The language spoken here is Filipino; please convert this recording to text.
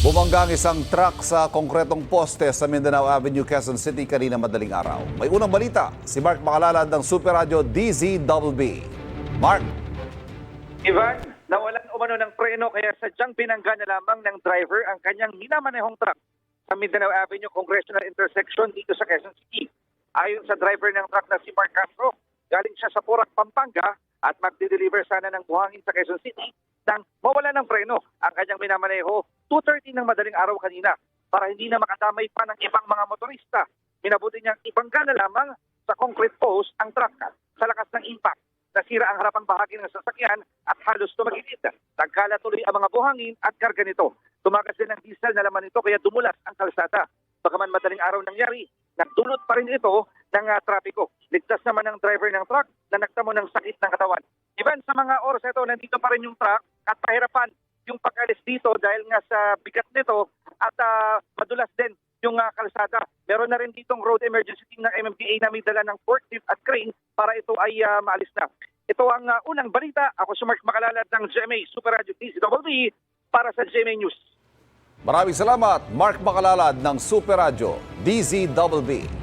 Bumangga ang isang truck sa konkretong poste sa Mindanao Avenue, Quezon City kanina madaling araw. May unang balita, si Mark Makalalad ng Super Radio DZBB. Mark. Ivan, nawalan umano ng preno kaya sadyang pinangga na lamang ng driver ang kanyang minamanehong truck sa Mindanao Avenue Congressional Intersection dito sa Quezon City. Ayon sa driver ng truck na si Mark Castro, galing siya sa Porac, Pampanga at magde-deliver sana ng buhangin sa Quezon City nang mawala ng preno ang kanyang minamaneho 2:30 ng madaling araw kanina para hindi na makadamay pa ng ibang mga motorista. Minabuti niyang ibangga na lamang sa concrete post ang truck sa lakas ng impact. Nasira ang harapang bahagi ng sasakyan at halos tumagilid. Nagkala tuloy ang mga buhangin at karga nito. Tumagas din ng diesel na laman nito kaya dumulas ang kalsada. Bagaman madaling araw nangyari, nagdulot pa rin ito ng trapiko. Ligtas naman ang driver ng truck na nagtamo ng sakit ng katawan. Even sa mga oras ito, nandito pa rin yung truck at pahirapan yung pag-alis dito dahil nga sa bigat nito at madulas din yung kalsada. Meron na rin ditong road emergency team ng MMDA na may dala ng forklift at crane para ito ay maalis na. Ito ang unang balita. Ako si Mark Makalalad ng GMA Super Radio DZBB para sa GMA News. Maraming salamat, Mark Makalalad ng Super Radio DZBB.